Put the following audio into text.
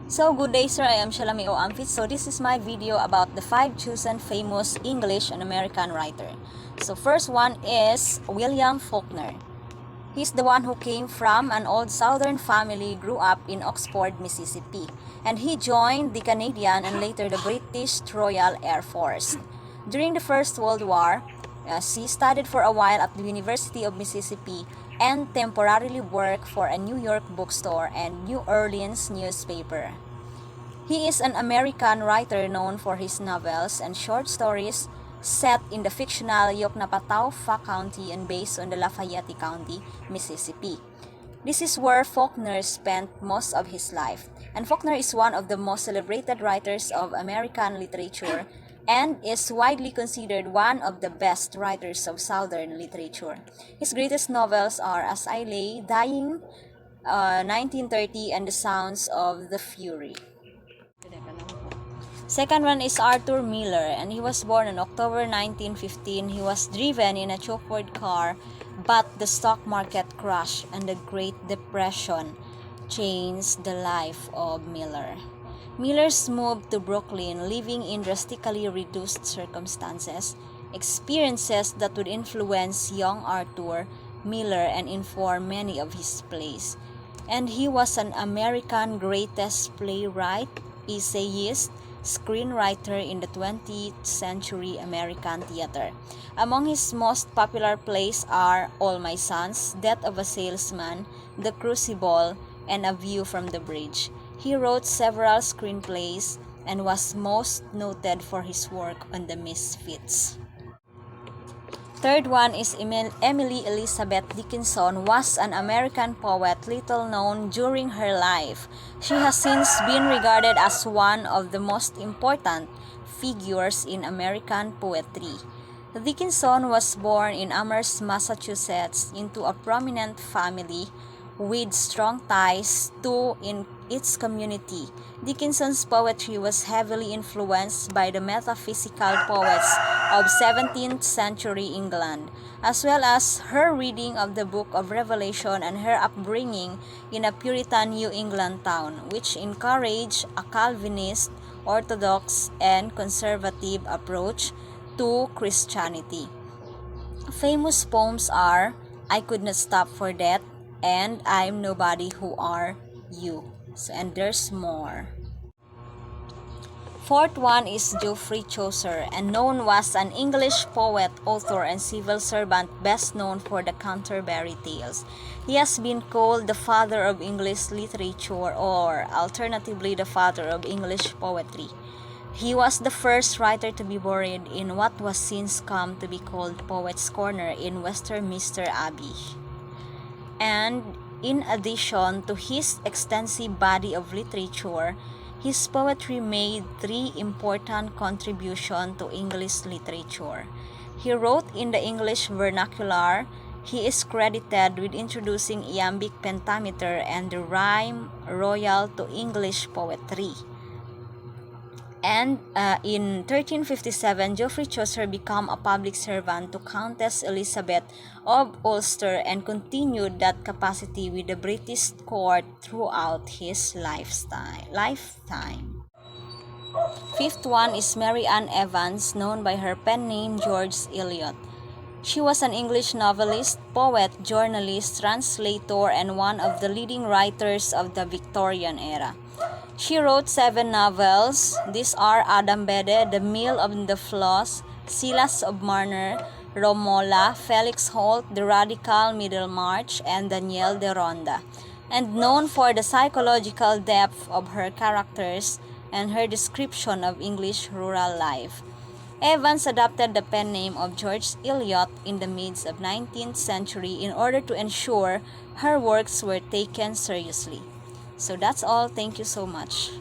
So, good day sir, I am Shalami O. Amphit. So, this is my video about the 5 chosen famous English and American writer. So, first one is William Faulkner. He's the one who came from an old southern family, grew up in Oxford, Mississippi. And he joined the Canadian and later the British Royal Air Force. During the First World War, he studied for a while at the University of Mississippi and temporarily worked for a New York bookstore and New Orleans newspaper. He is an American writer known for his novels and short stories set in the fictional Yoknapatawpha County and based on the Lafayette County, Mississippi. This is where Faulkner spent most of his life, and Faulkner is one of the most celebrated writers of American literature and is widely considered one of the best writers of Southern literature. His greatest novels are As I Lay Dying, 1930, and The Sounds of the Fury. Second one is Arthur Miller, and he was born on October 1915. He was driven in a chauffeured car, but the stock market crash and the Great Depression changed the life of Miller. Miller's move to Brooklyn, living in drastically reduced circumstances, experiences that would influence young Arthur Miller and inform many of his plays. And he was an American greatest playwright, essayist, screenwriter in the 20th century American theater. Among his most popular plays are All My Sons, Death of a Salesman, The Crucible, and A View from the Bridge. He wrote several screenplays and was most noted for his work on The Misfits. Third one is Emily Elizabeth Dickinson was an American poet little known during her life. She has since been regarded as one of the most important figures in American poetry. Dickinson was born in Amherst, Massachusetts, into a prominent family with strong ties to its community. Dickinson's poetry was heavily influenced by the metaphysical poets of 17th century England, as well as her reading of the Book of Revelation and her upbringing in a Puritan New England town, which encouraged a Calvinist, Orthodox, and conservative approach to Christianity. Famous poems are I Could Not Stop for That and I'm Nobody, Who Are You? And there's more. Fourth one is Geoffrey Chaucer, and known as an English poet, author, and civil servant best known for the Canterbury Tales. He has been called the father of English literature, or alternatively the father of English poetry. He was the first writer to be buried in what was since come to be called Poets' Corner in Westminster Abbey. And in addition to his extensive body of literature, his poetry made three important contributions to English literature. He wrote in the English vernacular. He is credited with introducing iambic pentameter and the rhyme royal to English poetry. And in 1357, Geoffrey Chaucer became a public servant to Countess Elizabeth of Ulster and continued that capacity with the British court throughout his lifetime. Fifth one is Mary Ann Evans, known by her pen name George Eliot. She was an English novelist, poet, journalist, translator, and one of the leading writers of the Victorian era. She wrote 7 novels. These are Adam Bede, The Mill of the Floss, Silas of Marner, Romola, Felix Holt, The Radical Middlemarch, and Daniel de Ronda. And known for the psychological depth of her characters and her description of English rural life. Evans adopted the pen name of George Eliot in the mid of 19th century in order to ensure her works were taken seriously. So that's all. Thank you so much.